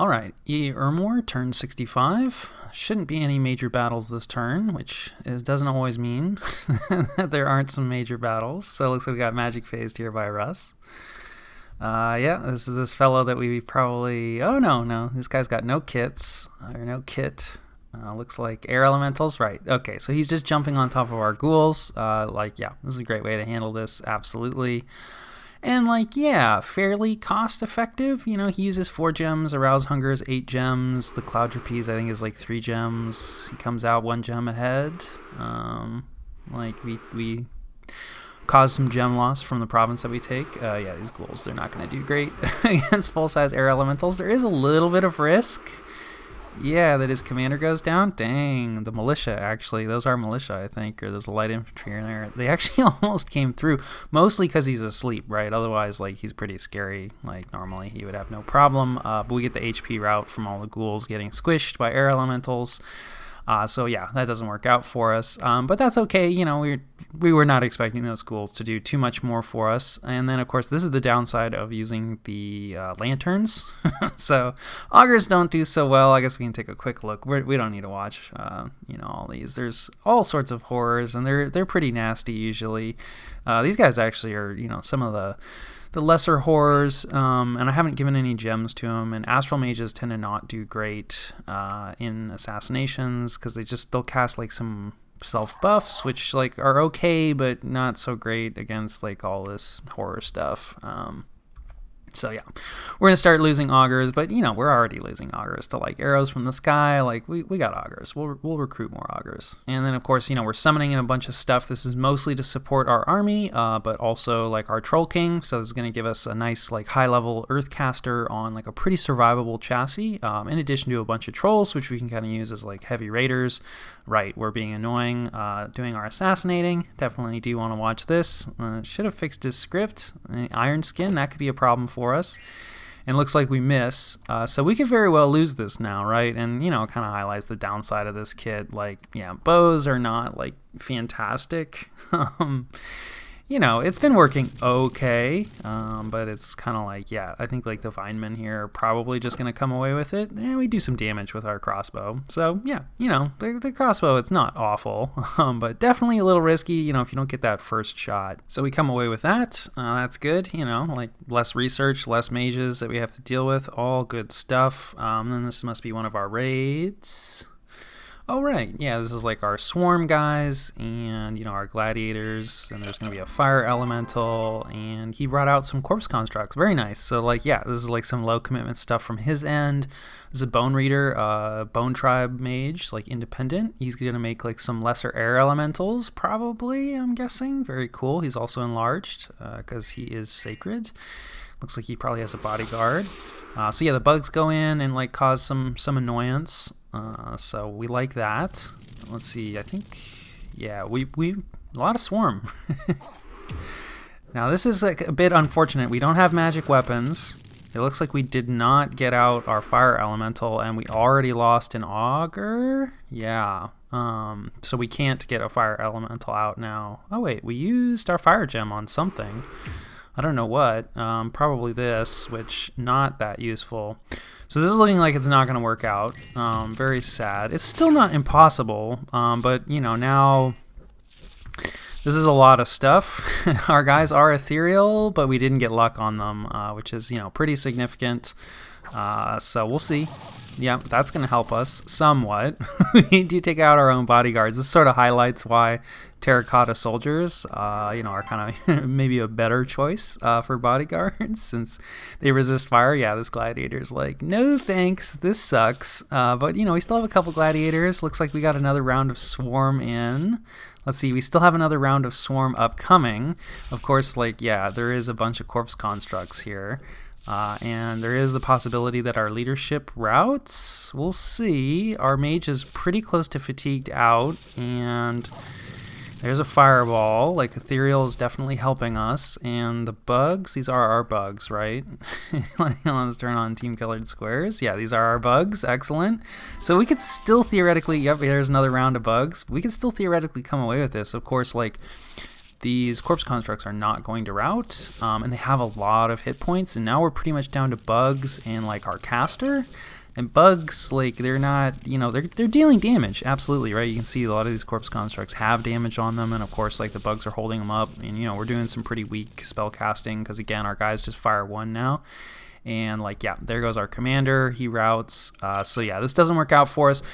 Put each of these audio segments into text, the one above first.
Alright, EA Ermor, turn 65. Shouldn't be any major battles this turn, which doesn't always mean that there aren't some major battles. So it looks like we got magic phased here by Russ. Yeah, this is this fellow that we probably... Oh, no, this guy's got no kits, or no kit. Looks like air elementals, right. Okay, so he's just jumping on top of our ghouls. Yeah, this is a great way to handle this, absolutely. And yeah, fairly cost effective. You know, he uses 4 gems, Arouse Hunger is 8 gems, the Cloud Trapeze I think is 3 gems. He comes out 1 gem ahead. We cause some gem loss from the province that we take. Yeah, these ghouls, they're not going to do great against full-size air elementals. There is a little bit of risk. Yeah, that his commander goes down. Dang, the militia, actually. Those are militia, I think, or there's a light infantry in there. They actually almost came through, mostly because he's asleep, right? Otherwise, he's pretty scary. Normally he would have no problem. But we get the HP route from all the ghouls getting squished by air elementals. So yeah, that doesn't work out for us, but that's okay. You know, we were not expecting those ghouls to do too much more for us. And then of course this is the downside of using the lanterns. So augurs don't do so well. I guess we can take a quick look. We don't need to watch all these. There's all sorts of horrors, and they're pretty nasty usually. These guys actually are some of the lesser horrors, and I haven't given any gems to them. And astral mages tend to not do great in assassinations because they'll cast some self buffs, which are okay but not so great against all this horror stuff. So yeah, we're going to start losing augurs, but we're already losing augurs to arrows from the sky. We got augurs. We'll recruit more augurs. And then of course, we're summoning in a bunch of stuff. This is mostly to support our army, but also our Troll King. So this is going to give us a nice high level Earthcaster on a pretty survivable chassis, in addition to a bunch of trolls, which we can kind of use as heavy raiders. Right, we're being annoying doing our assassinating. Definitely do want to watch this. Should have fixed his script. Iron Skin, that could be a problem for us. And looks like we miss. So we could very well lose this now, right? And, it kind of highlights the downside of this kit. Bows are not, fantastic. It's been working okay, but it's kind of I think the Vinemen here are probably just going to come away with it. And we do some damage with our crossbow. So, yeah, the crossbow, it's not awful, but definitely a little risky, if you don't get that first shot. So we come away with that. That's good, less research, less mages that we have to deal with, all good stuff. Then this must be one of our raids. Oh, right. Yeah, this is our swarm guys and, our gladiators, and there's going to be a fire elemental, and he brought out some corpse constructs. Very nice. So, yeah, this is some low commitment stuff from his end. This is a bone reader, bone tribe mage, independent. He's going to make some lesser air elementals, probably, I'm guessing. Very cool. He's also enlarged because he is sacred. Looks like he probably has a bodyguard. So yeah, the bugs go in and cause some annoyance. So we like that. Let's see. I think we a lot of swarm. Now this is a bit unfortunate. We don't have magic weapons. It looks like we did not get out our fire elemental, and we already lost an augur. Yeah. So we can't get a fire elemental out now. Oh wait, we used our fire gem on something. I don't know what, probably this, which not that useful. So this is looking like it's not going to work out. Very sad. It's still not impossible, but now this is a lot of stuff. Our guys are ethereal, but we didn't get luck on them, which is pretty significant. So we'll see. Yeah, that's going to help us somewhat. We do take out our own bodyguards. This sort of highlights why terracotta soldiers, are kind of maybe a better choice for bodyguards since they resist fire. Yeah, this gladiator's no thanks, this sucks. But, we still have a couple gladiators. Looks like we got another round of swarm in. Let's see, we still have another round of swarm upcoming. Of course, there is a bunch of corpse constructs here. And there is the possibility that our leadership routes, we'll see. Our mage is pretty close to fatigued out, and there's a fireball. Ethereal is definitely helping us, and the bugs, these are our bugs, right? Let's turn on team colored squares. Yeah, these are our bugs. Excellent. So we could still theoretically, yep, there's another round of bugs. We could still theoretically come away with this. Of course, these corpse constructs are not going to rout, and they have a lot of hit points, and now we're pretty much down to bugs and like our caster. And bugs, like, they're not, you know, they're dealing damage, absolutely, right? You can see a lot of these corpse constructs have damage on them, and of course, like, the bugs are holding them up, and, you know, we're doing some pretty weak spell casting, because, again, our guys just fire 1 now. And, like, yeah, there goes our commander, he routs, so yeah, this doesn't work out for us.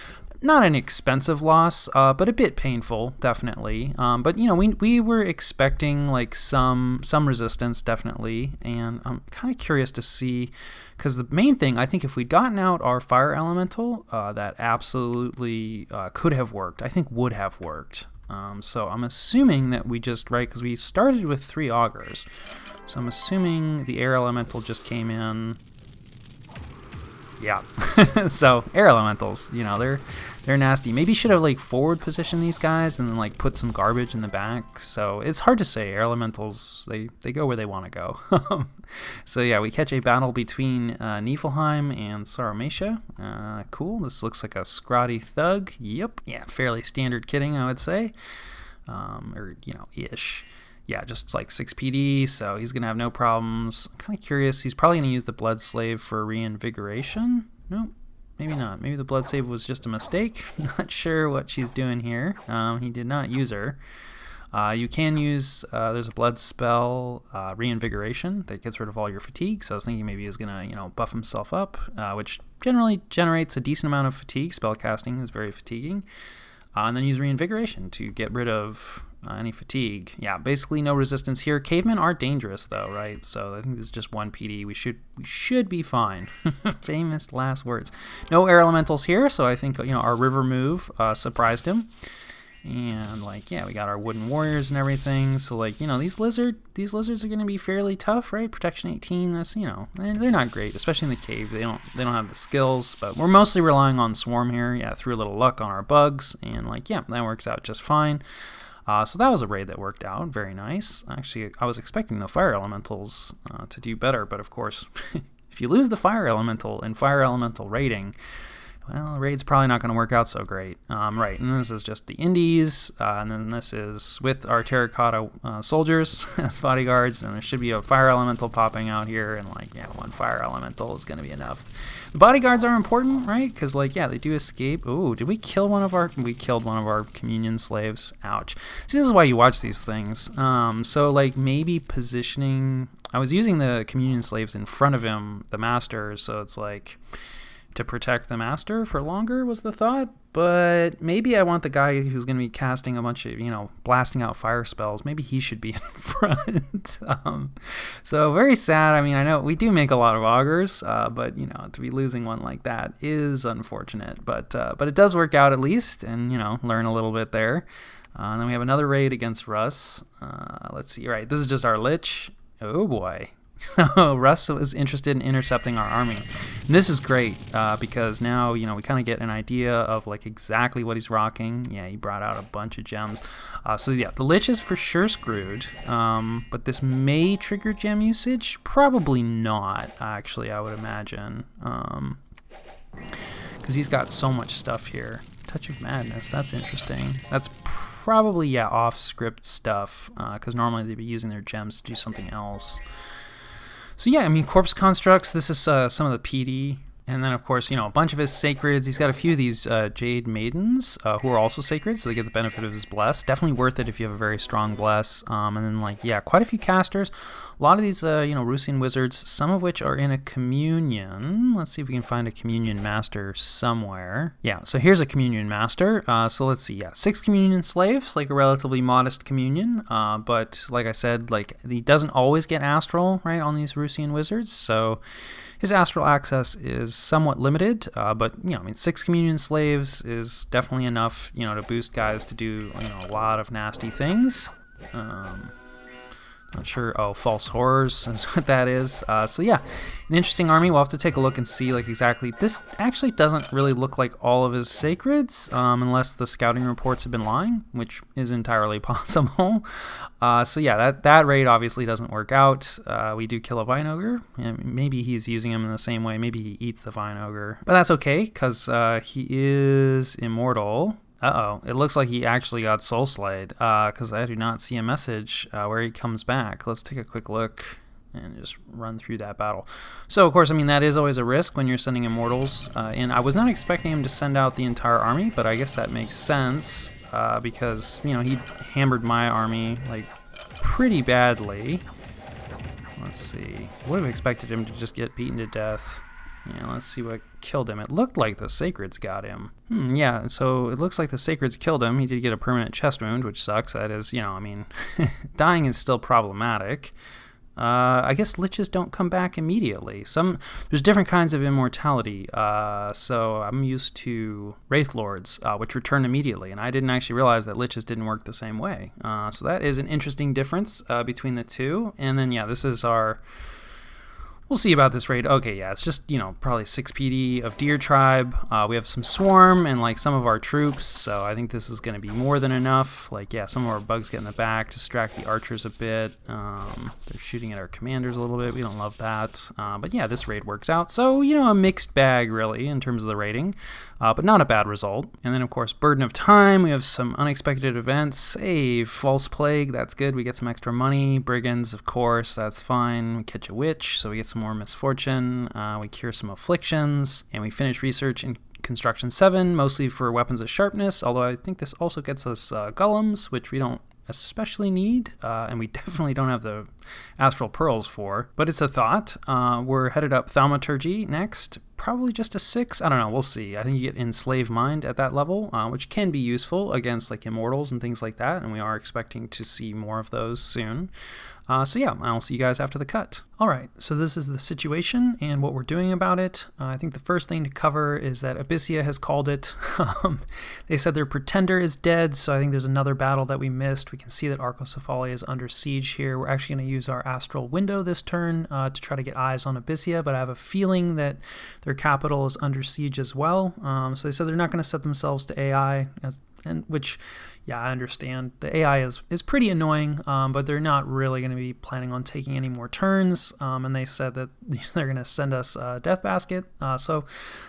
Not an expensive loss, but a bit painful, definitely. But you know, we were expecting like some resistance, definitely, and I'm kind of curious to see, because the main thing, I think, if we'd gotten out our fire elemental, that absolutely could have worked. I think would have worked. So I'm assuming that we just, right, because we started with 3 augurs, so I'm assuming the air elemental just came in. Yeah, so air elementals, you know, they're nasty. Maybe should have like forward positioned these guys and then like put some garbage in the back. So it's hard to say. Air elementals, they go where they want to go. So yeah, we catch a battle between Niflheim and Sarmatia. Cool. This looks like a scrawny thug. Yep. Yeah, fairly standard kitting, I would say, or you know, ish. Yeah, just like 6 PD, so he's going to have no problems. I'm kind of curious. He's probably going to use the Blood Slave for reinvigoration. Nope, maybe not. Maybe the Blood Slave was just a mistake. Not sure what she's doing here. He did not use her. You can use, there's a blood spell, reinvigoration, that gets rid of all your fatigue. So I was thinking maybe he was going to, you know, buff himself up, which generally generates a decent amount of fatigue. Spellcasting is very fatiguing. And then use reinvigoration to get rid of any fatigue. Yeah, basically no resistance here. Cavemen are dangerous though, right? So I think this is just 1 PD. We should be fine. Famous last words. No air elementals here, so I think, you know, our river move surprised him. And like, yeah, we got our wooden warriors and everything. So like, you know, these lizards are going to be fairly tough, right? Protection 18. That's, you know, they're not great, especially in the cave. They don't have the skills, but we're mostly relying on swarm here. Yeah, threw a little luck on our bugs, and like, yeah, that works out just fine. So that was a raid that worked out very nice. Actually, I was expecting the fire elementals to do better, but of course, if you lose the fire elemental in fire elemental raiding, well, the raid's probably not going to work out so great. Right, and this is just the Indies, and then this is with our terracotta soldiers as bodyguards, and there should be a fire elemental popping out here, and like, yeah, 1 fire elemental is going to be enough. The bodyguards are important, right? Because like, yeah, they do escape. Ooh, did we kill one of our? We killed one of our communion slaves. Ouch. See, this is why you watch these things. So like maybe positioning. I was using the communion slaves in front of him, the master, so it's like, to protect the master for longer was the thought, but maybe I want the guy who's going to be casting a bunch of, you know, blasting out fire spells. Maybe he should be in front. So very sad. I mean, I know we do make a lot of augurs, but you know, to be losing one like that is unfortunate. But it does work out at least, and you know, learn a little bit there. And then we have another raid against Russ. Let's see. Right, this is just our Lich. Oh boy. So Russ was interested in intercepting our army. And this is great because now, you know, we kind of get an idea of like exactly what he's rocking. Yeah, he brought out a bunch of gems. So yeah, the Lich is for sure screwed. But this may trigger gem usage. Probably not, actually, I would imagine. Because he's got so much stuff here. Touch of Madness, that's interesting. That's probably, yeah, off-script stuff. Because normally they'd be using their gems to do something else. So yeah, I mean, corpse constructs, this is some of the PD, and then of course, you know, a bunch of his sacreds. He's got a few of these Jade Maidens who are also sacred, so they get the benefit of his bless. Definitely worth it if you have a very strong bless. And then like, yeah, quite a few casters. A lot of these, you know, Rusian wizards, some of which are in a communion. Let's see if we can find a communion master somewhere. Yeah, so here's a communion master. So let's see, yeah, 6 communion slaves, like a relatively modest communion. But like I said, like he doesn't always get astral, right, on these Rusian wizards. So his astral access is somewhat limited, but, you know, I mean, 6 communion slaves is definitely enough, you know, to boost guys to do, you know, a lot of nasty things. Not sure. Oh, false horrors is what that is. So yeah, an interesting army. We'll have to take a look and see like exactly. This actually doesn't really look like all of his sacreds, unless the scouting reports have been lying, which is entirely possible. So yeah, that raid obviously doesn't work out. We do kill a Vine Ogre. Maybe he's using him in the same way. Maybe he eats the Vine Ogre, but that's okay because he is immortal. Uh-oh, it looks like he actually got soul slayed, because I do not see a message where he comes back. Let's take a quick look and just run through that battle. So, of course, I mean, that is always a risk when you're sending immortals, and I was not expecting him to send out the entire army, but I guess that makes sense, because, you know, he hammered my army, like, pretty badly. Let's see. Would have expected him to just get beaten to death. Yeah, let's see what killed him. It looked like the Sacreds got him. Yeah, so it looks like the Sacreds killed him. He did get a permanent chest wound, which sucks. That is, you know, I mean, dying is still problematic. I guess liches don't come back immediately. There's different kinds of immortality. So I'm used to Wraith Lords, which return immediately, and I didn't actually realize that liches didn't work the same way. So that is an interesting difference between the two. And then, yeah, this is our... We'll see about this raid. Okay, yeah, it's just, you know, probably 6 PD of Deer Tribe. We have some Swarm and, like, some of our troops, so I think this is going to be more than enough. Like, yeah, some of our bugs get in the back, distract the archers a bit. They're shooting at our commanders a little bit. We don't love that. But, yeah, this raid works out. So, you know, a mixed bag, really, in terms of the rating, but not a bad result. And then, of course, Burden of Time. We have some unexpected events. Hey, False Plague, that's good. We get some extra money. Brigands, of course, that's fine. We catch a witch, so we get some more misfortune, we cure some afflictions, and we finish research in construction 7, mostly for weapons of sharpness, although I think this also gets us golems, which we don't especially need, and we definitely don't have the astral pearls for, but it's a thought. We're headed up thaumaturgy next, probably just a 6, I don't know, we'll see. I think you get Enslave Mind at that level, which can be useful against like immortals and things like that, and we are expecting to see more of those soon. So yeah, I'll see you guys after the cut. Alright, so this is the situation and what we're doing about it. I think the first thing to cover is that Abyssia has called it. They said their Pretender is dead, so I think there's another battle that we missed. We can see that Arcocephali is under siege here. We're actually going to use our Astral Window this turn to try to get eyes on Abyssia, but I have a feeling that their capital is under siege as well. So they said they're not going to set themselves to AI, which... yeah, I understand. The AI is pretty annoying, but they're not really going to be planning on taking any more turns, and they said that they're going to send us a Death Basket, so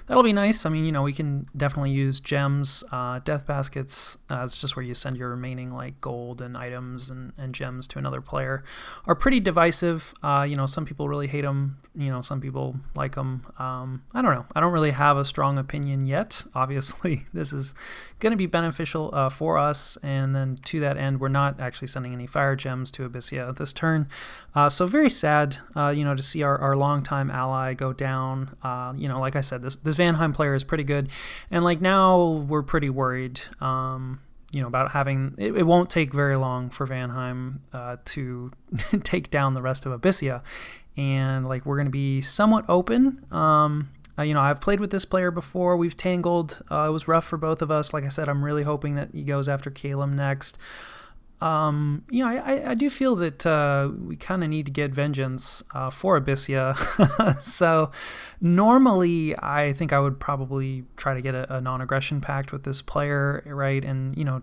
that'll be nice. I mean, you know, we can definitely use gems. Death Baskets, it's just where you send your remaining, like, gold and items and gems to another player, are pretty divisive. You know, some people really hate them, you know, some people like them. I don't know. I don't really have a strong opinion yet. Obviously, this is going to be beneficial for us. And then to that end, we're not actually sending any fire gems to Abyssia this turn. So very sad, you know, to see our longtime ally go down. You know, like I said, this Vanheim player is pretty good. And like now we're pretty worried, you know, about having, it won't take very long for Vanheim to take down the rest of Abyssia. And like we're going to be somewhat open. You know, I've played with this player before. We've tangled. It was rough for both of us. Like I said, I'm really hoping that he goes after Calum next. You know, I do feel that we kind of need to get vengeance for Abyssia. So normally I think I would probably try to get a non-aggression pact with this player, right? And, you know,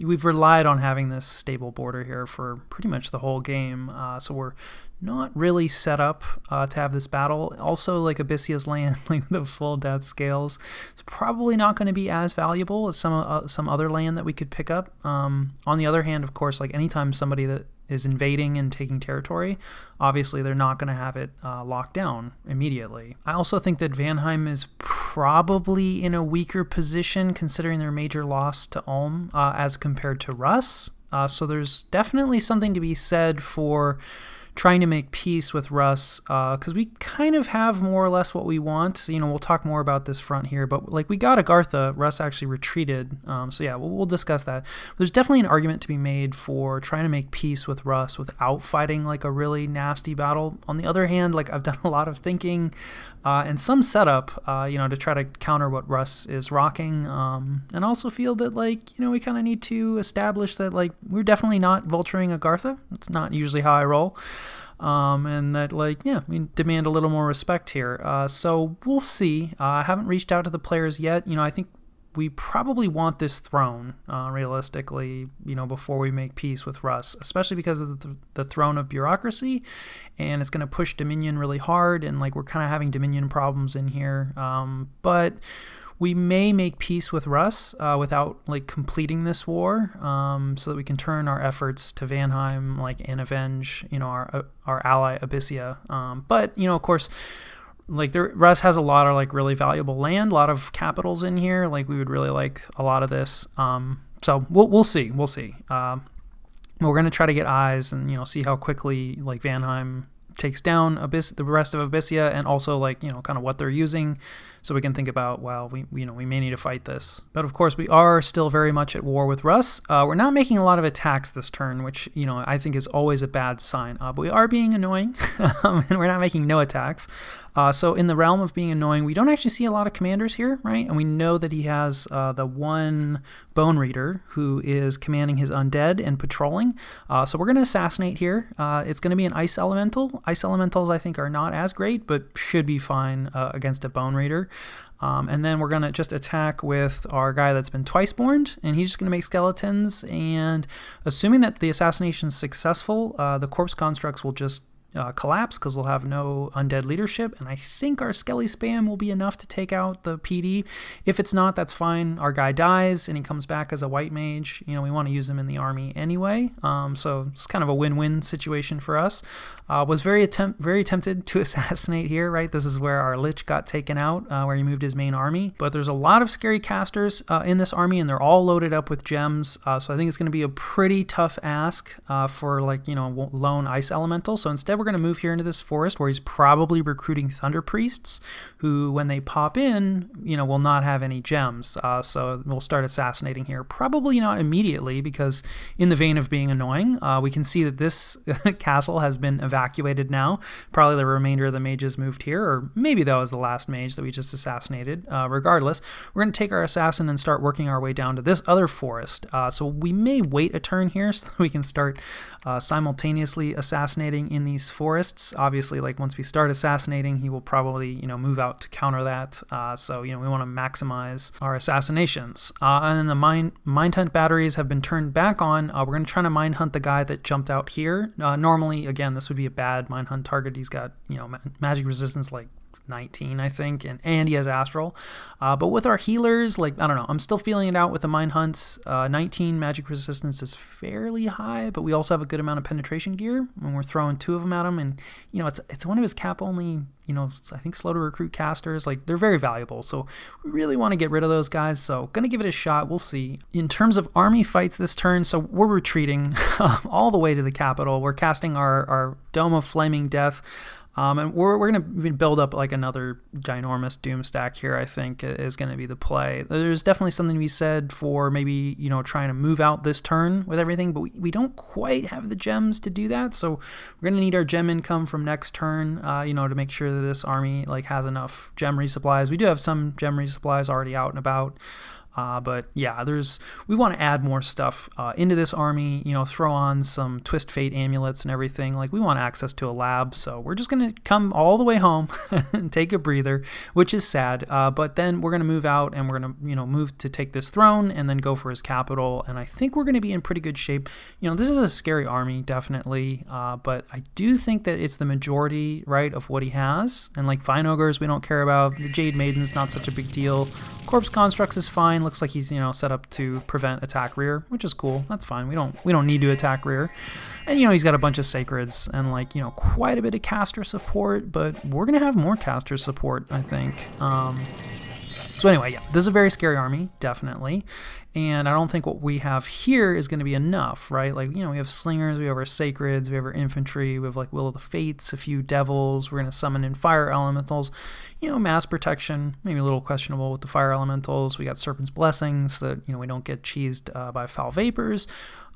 we've relied on having this stable border here for pretty much the whole game. So we're not really set up to have this battle. Also, like Abyssia's land, like the full death scales, it's probably not going to be as valuable as some other land that we could pick up. On the other hand, of course, like anytime somebody that is invading and taking territory, obviously they're not going to have it locked down immediately. I also think that Vanheim is probably in a weaker position considering their major loss to Ulm as compared to Russ. So there's definitely something to be said for trying to make peace with Russ, because we kind of have more or less what we want. You know, we'll talk more about this front here, but like we got Agartha, Russ actually retreated. So yeah, we'll discuss that. There's definitely an argument to be made for trying to make peace with Russ without fighting like a really nasty battle. On the other hand, like I've done a lot of thinking and some setup, you know, to try to counter what Russ is rocking, and also feel that like, you know, we kind of need to establish that like we're definitely not vulturing Agartha. That's not usually how I roll. And that like, yeah, we demand a little more respect here. So we'll see. I haven't reached out to the players yet. You know, I think we probably want this throne, realistically, you know, before we make peace with Russ, especially because it's the throne of bureaucracy, and it's going to push Dominion really hard, and like we're kind of having Dominion problems in here. But We may make peace with Russ without like completing this war, so that we can turn our efforts to Vanheim, like, and avenge, you know, our ally Abyssia. But you know, of course, like, Russ has a lot of like really valuable land, a lot of capitals in here. Like, we would really like a lot of this. So we'll see. We're gonna try to get eyes and, you know, see how quickly like Vanheim takes down the rest of Abyssia, and also like, you know, kind of what they're using, so we can think about, well, we may need to fight this. But of course, we are still very much at war with Russ. We're not making a lot of attacks this turn, which, you know, I think is always a bad sign. But we are being annoying, and we're not making no attacks. So in the realm of being annoying, we don't actually see a lot of commanders here, right? And we know that he has the one Bone Reader who is commanding his undead and patrolling. So we're going to assassinate here. It's going to be an Ice Elemental. Ice Elementals, I think, are not as great, but should be fine against a Bone Reader. And then we're going to just attack with our guy that's been twice-borned, and he's just going to make skeletons. And assuming that the assassination is successful, the corpse constructs will just collapse because we'll have no undead leadership, and I think our Skelly spam will be enough to take out the PD. If it's not, that's fine. Our guy dies and he comes back as a white mage. You know, we want to use him in the army anyway, so it's kind of a win-win situation for us. Was very tempted to assassinate here, right? This is where our Lich got taken out, where he moved his main army. But there's a lot of scary casters in this army, and they're all loaded up with gems, so I think it's going to be a pretty tough ask for, like, you know, lone Ice Elemental. So instead, we're going to move here into this forest where he's probably recruiting Thunder Priests, who, when they pop in, you know, will not have any gems. So we'll start assassinating here. Probably not immediately, because in the vein of being annoying, we can see that this castle has been evacuated now. Probably the remainder of the mages moved here, or maybe that was the last mage that we just assassinated. Regardless, we're going to take our assassin and start working our way down to this other forest. So we may wait a turn here so that we can start simultaneously assassinating in these forests. Obviously, like, once we start assassinating, he will probably, you know, move out to counter that. So, you know, we want to maximize our assassinations. And then the mind hunt batteries have been turned back on. We're going to try to mind hunt the guy that jumped out here. Normally, again, this would be a bad mind hunt target. He's got, you know, magic resistance like 19, I think, and he has Astral. But with our healers, like, I don't know, I'm still feeling it out with the Mind Hunts. 19 magic resistance is fairly high, but we also have a good amount of penetration gear when we're throwing 2 of them at him. And, you know, it's one of his cap only, you know, I think slow to recruit casters. Like, they're very valuable, so we really want to get rid of those guys. So gonna give it a shot. We'll see. In terms of army fights this turn, so we're retreating all the way to the capital. We're casting our Dome of Flaming Death. And we're going to build up like another ginormous doom stack here, I think, is going to be the play. There's definitely something to be said for maybe, you know, trying to move out this turn with everything, but we don't quite have the gems to do that. So we're going to need our gem income from next turn, you know, to make sure that this army like has enough gem resupplies. We do have some gem resupplies already out and about. But yeah, we want to add more stuff into this army, you know, throw on some Twist Fate amulets and everything. Like, we want access to a lab, so we're just going to come all the way home and take a breather, which is sad. But then we're going to move out, and we're going to, you know, move to take this throne and then go for his capital. And I think we're going to be in pretty good shape. You know, this is a scary army, definitely. But I do think that it's the majority, right, of what he has. And like Fine Ogres, we don't care about. The Jade Maiden's not such a big deal. Corpse Constructs is fine. Looks like he's, you know, set up to prevent attack rear, which is cool. That's fine. We don't need to attack rear. And, you know, he's got a bunch of Sacreds and, like, you know, quite a bit of caster support, but we're going to have more caster support, I think. So anyway, yeah, this is a very scary army, definitely. And I don't think what we have here is going to be enough, right? Like, you know, we have slingers, we have our sacreds, we have our infantry, we have like Will of the Fates, a few devils. We're going to summon in fire elementals. You know, mass protection, maybe a little questionable with the fire elementals. We got Serpent's Blessings so that, you know, we don't get cheesed by foul vapors.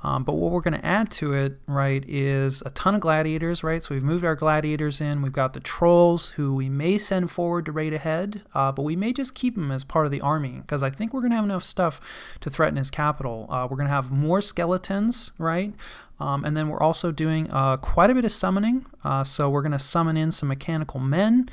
But what we're going to add to it, right, is a ton of gladiators, right? So we've moved our gladiators in. We've got the trolls, who we may send forward to raid ahead, but we may just keep them as part of the army, because I think we're going to have enough stuff to threaten his capital. We're going to have more skeletons, right? And then we're also doing quite a bit of summoning. So we're going to summon in some mechanical men.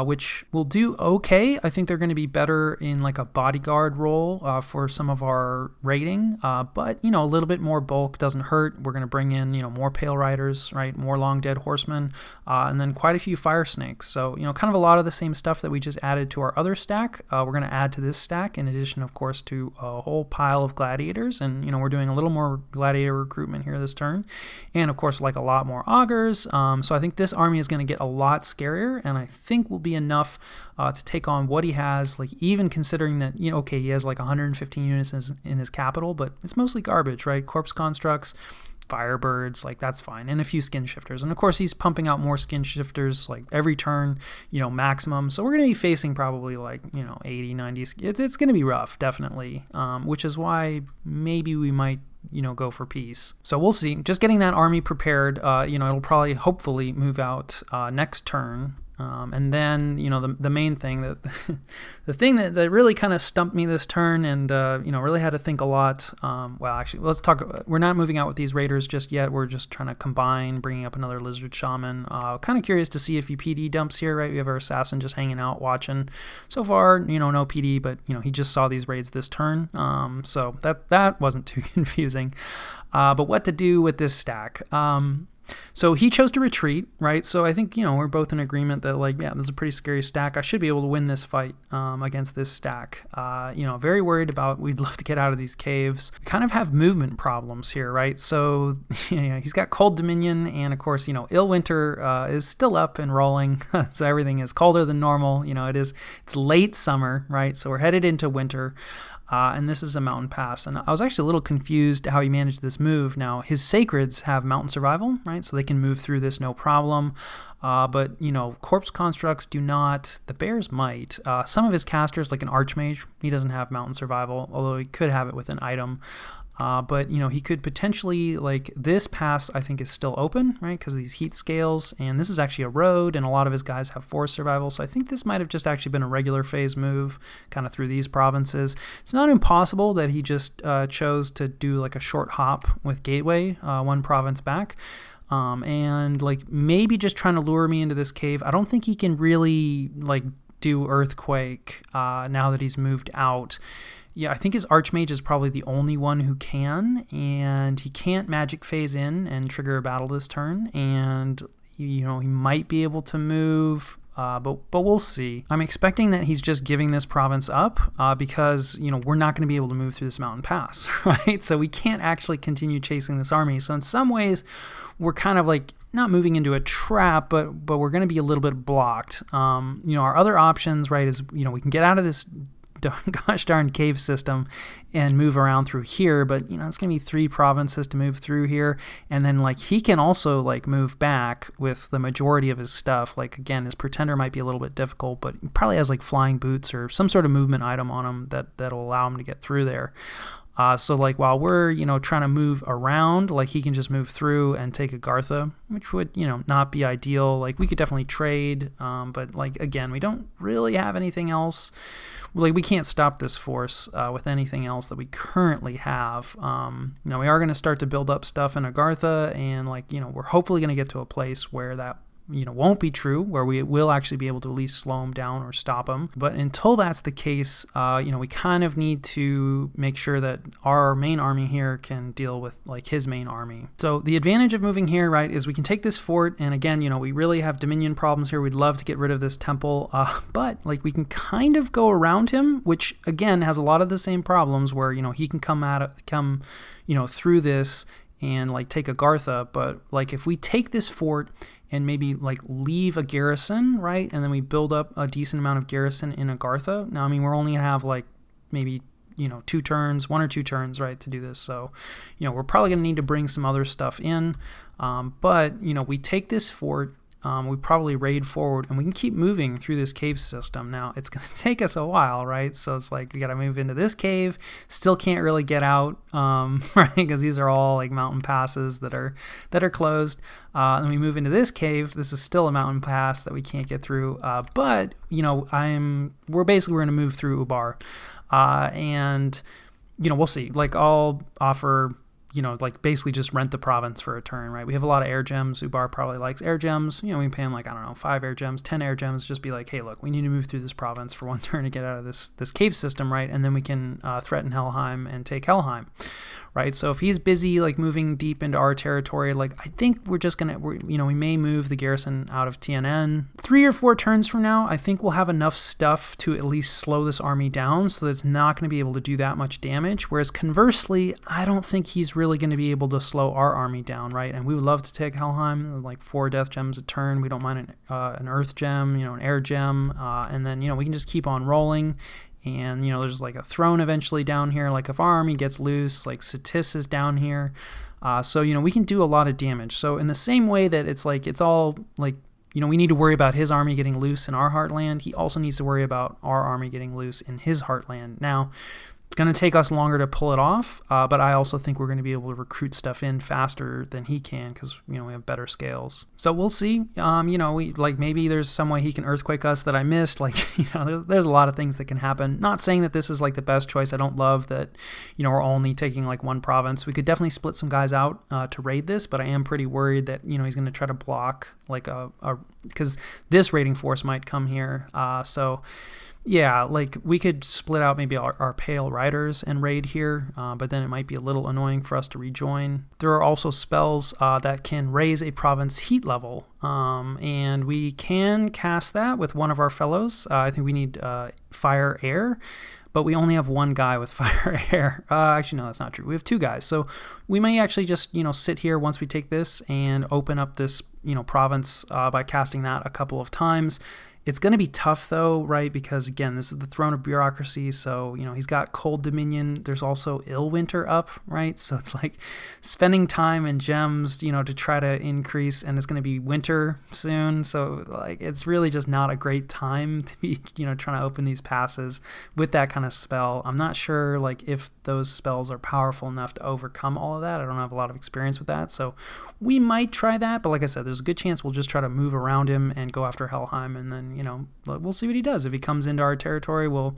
which will do okay. I think they're going to be better in like a bodyguard role for some of our raiding, but a little bit more bulk doesn't hurt. We're going to bring in more Pale Riders, right? More Long Dead Horsemen, and then quite a few Fire Snakes. So kind of a lot of the same stuff that we just added to our other stack. We're going to add to this stack, in addition, of course, to a whole pile of gladiators, and we're doing a little more gladiator recruitment here this turn, and of course like a lot more augurs. So I think this army is going to get a lot scarier, and I think will be enough to take on what he has, like even considering that okay, he has like 115 units in his capital, but it's mostly garbage, right? Corpse constructs, Firebirds, like that's fine, and a few skin shifters, and of course he's pumping out more skin shifters like every turn, maximum. So we're going to be facing probably like 80, 90. It's going to be rough, definitely, which is why maybe we might go for peace. So we'll see. Just getting that army prepared, it'll probably hopefully move out next turn. And then, the main thing that the thing that really kind of stumped me this turn, and really had to think a lot. Well, actually, let's talk. We're not moving out with these raiders just yet. We're just trying to combine, bringing up another lizard shaman. Kind of curious to see if he PD dumps here, right? We have our assassin just hanging out watching. So far, no PD, but he just saw these raids this turn. So that wasn't too confusing. But what to do with this stack? So he chose to retreat, right? So I think, we're both in agreement that this is a pretty scary stack. I should be able to win this fight against this stack. Very worried about, we'd love to get out of these caves. We kind of have movement problems here, right? So he's got Cold Dominion, and of course, Ill Winter is still up and rolling. So everything is colder than normal. It's late summer, right? So we're headed into winter. And this is a mountain pass. And I was actually a little confused how he managed this move. Now, his Sacreds have mountain survival, right? So they can move through this no problem. But, Corpse Constructs do not. The Bears might. Some of his casters, like an Archmage, he doesn't have mountain survival, although he could have it with an item. But, he could potentially, this pass, I think, is still open, right, because of these heat scales, and this is actually a road, and a lot of his guys have forest survival, so I think this might have just actually been a regular phase move, kind of through these provinces. It's not impossible that he just chose to do, a short hop with Gateway, one province back, and, maybe just trying to lure me into this cave. I don't think he can really, do Earthquake now that he's moved out. Yeah, I think his Archmage is probably the only one who can, and he can't magic phase in and trigger a battle this turn, and he might be able to move, but we'll see. I'm expecting that he's just giving this province up because we're not going to be able to move through this mountain pass, right? So we can't actually continue chasing this army. So in some ways, we're kind of not moving into a trap, but we're going to be a little bit blocked. Our other options, right, is we can get out of this gosh darn cave system and move around through here, but it's gonna be 3 provinces to move through here, and then he can also move back with the majority of his stuff. Again, his Pretender might be a little bit difficult, but he probably has flying boots or some sort of movement item on him that'll allow him to get through there. So while we're trying to move around, he can just move through and take Agartha, which would not be ideal. We could definitely trade, but again, we don't really have anything else. We can't stop this force with anything else that we currently have. We are going to start to build up stuff in Agartha, and we're hopefully going to get to a place where that won't be true, where we will actually be able to at least slow him down or stop him. But until that's the case, we kind of need to make sure that our main army here can deal with his main army. So the advantage of moving here, right, is we can take this fort, and again, we really have Dominion problems here. We'd love to get rid of this temple, but we can kind of go around him, which again has a lot of the same problems where he can come through this and take Agartha. But if we take this fort and maybe leave a garrison, right, and then we build up a decent amount of garrison in Agartha. Now, we're only gonna have maybe 2 turns, 1 or 2 turns, right, to do this. So we're probably gonna need to bring some other stuff in, but we take this fort. We probably raid forward, and we can keep moving through this cave system. Now, it's going to take us a while, right? So it's we got to move into this cave. Still can't really get out, right? Because these are all mountain passes that are closed. Then we move into this cave. This is still a mountain pass that we can't get through. But we're going to move through Ubar, and we'll see. I'll offer like basically just rent the province for a turn, right? We have a lot of air gems. Ubar probably likes air gems. We can pay him like, I don't know, 5 air gems, 10 air gems. Just be like, hey, look, we need to move through this province for one turn to get out of this cave system, right? And then we can threaten Helheim and take Helheim, right? So if he's busy like moving deep into our territory, like I think we're just gonna, we may move the garrison out of TNN. 3 or 4 turns from now, I think we'll have enough stuff to at least slow this army down so that it's not going to be able to do that much damage. Whereas conversely, I don't think he's really going to be able to slow our army down, right? And we would love to take Helheim, like 4 death gems a turn. We don't mind an earth gem, an air gem, and then we can just keep on rolling. And there's like a throne eventually down here. Like if our army gets loose, like Satis is down here, so we can do a lot of damage. So in the same way that it's all like we need to worry about his army getting loose in our heartland, he also needs to worry about our army getting loose in his heartland. Now, it's going to take us longer to pull it off, but I also think we're going to be able to recruit stuff in faster than he can because we have better scales. So we'll see. We maybe there's some way he can earthquake us that I missed. There's a lot of things that can happen. Not saying that this is like the best choice. I don't love that we're only taking like one province. We could definitely split some guys out to raid this, but I am pretty worried that he's going to try to block like because this raiding force might come here. Yeah, like we could split out maybe our Pale Riders and raid here, but then it might be a little annoying for us to rejoin. There are also spells that can raise a province heat level, and we can cast that with one of our fellows. I think we need Fire Air, but we only have one guy with Fire Air. Actually, no, that's not true. We have 2 guys. So we may actually just, sit here once we take this and open up this, province by casting that a couple of times. It's going to be tough, though, right? Because, again, this is the throne of bureaucracy. So, he's got Cold Dominion. There's also Ill Winter up, right? So it's like spending time and gems, to try to increase. And it's going to be winter soon. So, like, it's really just not a great time to be, trying to open these passes with that kind of spell. I'm not sure, like, if those spells are powerful enough to overcome all of that. I don't have a lot of experience with that. So we might try that. But like I said, there's a good chance we'll just try to move around him and go after Helheim and then we'll see what he does. If he comes into our territory, we'll,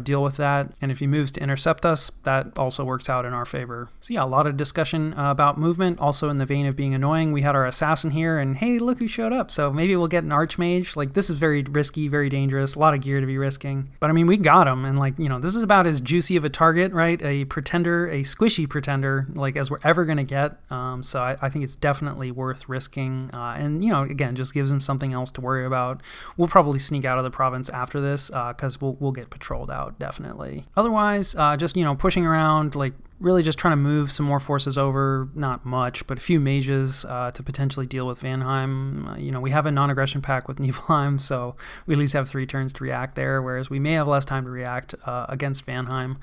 deal with that. And if he moves to intercept us, that also works out in our favor. So yeah, a lot of discussion about movement. Also in the vein of being annoying, we had our assassin here and hey, look who showed up. So maybe we'll get an archmage. Like this is very risky, very dangerous, a lot of gear to be risking. But I mean, we got him. And like, this is about as juicy of a target, right? A pretender, a squishy pretender, like as we're ever going to get. So I think it's definitely worth risking. And, again, just gives him something else to worry about. We'll probably sneak out of the province after this because we'll get patrolled out, definitely. Otherwise, just, pushing around, like really just trying to move some more forces over, not much, but a few mages to potentially deal with Vanheim. We have a non-aggression pact with Niflheim, so we at least have 3 turns to react there, whereas we may have less time to react against Vanheim.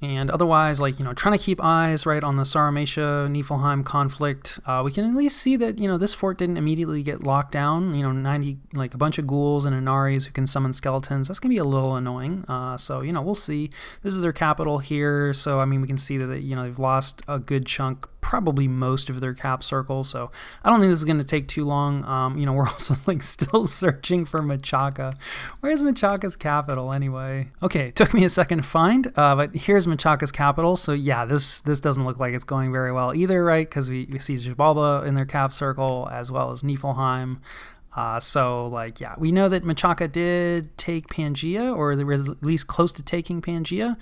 And otherwise, like, trying to keep eyes, right, on the Sarmatia-Niflheim conflict. We can at least see that, this fort didn't immediately get locked down. 90, like a bunch of ghouls and Inaris who can summon skeletons. That's going to be a little annoying. So, we'll see. This is their capital here. So, I mean, we can see that, they've lost a good chunk, probably most of their cap circle. So I don't think this is going to take too long. We're also like still searching for Machaca. Where's Machaca's capital anyway? Okay, it took me a second to find, but here's Machaca's capital. So yeah, this doesn't look like it's going very well either, right? Because we see Xibalba in their cap circle as well as Niflheim. So like, yeah, we know that Machaca did take Pangaea, or they were at least close to taking Pangaea.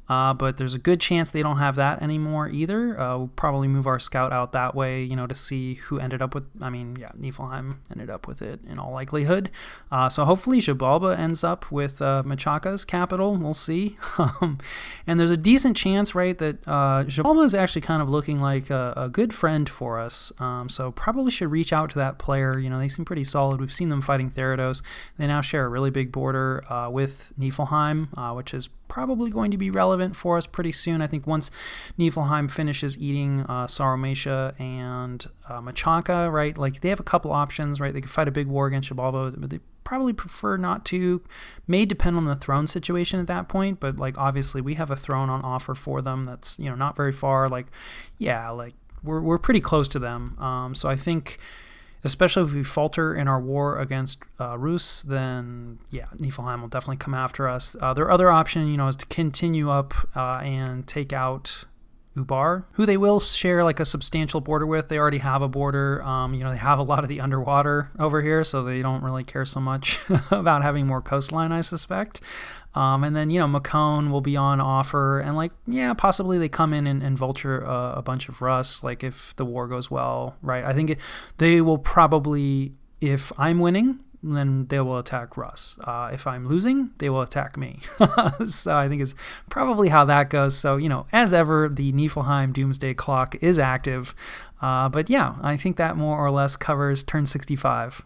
But there's a good chance they don't have that anymore either. We'll probably move our scout out that way, to see who ended up with, Niflheim ended up with it in all likelihood. So hopefully Xibalba ends up with Machaca's capital. We'll see. And there's a decent chance, right, that Xibalba is actually kind of looking like a good friend for us. So probably should reach out to that player. They seem pretty solid. We've seen them fighting Therados. They now share a really big border with Niflheim, which is probably going to be relevant for us pretty soon. I think once Niflheim finishes eating Sarmatia and Machaca, right, like they have a couple options, right? They could fight a big war against Xibalba, but they probably prefer not to. May depend on the throne situation at that point, but like obviously we have a throne on offer for them that's not very far. Like yeah, like we're pretty close to them. So I think, especially if we falter in our war against Rus, then yeah, Niflheim will definitely come after us. Their other option, is to continue up and take out Ubar, who they will share like a substantial border with. They already have a border. They have a lot of the underwater over here, so they don't really care so much about having more coastline, I suspect. And then, Macone will be on offer, and possibly they come in and vulture a bunch of Russ, like if the war goes well, right? I think they will probably, if I'm winning, then they will attack Russ. If I'm losing, they will attack me. So I think it's probably how that goes. So, as ever, the Niflheim Doomsday Clock is active. But yeah, I think that more or less covers turn 65.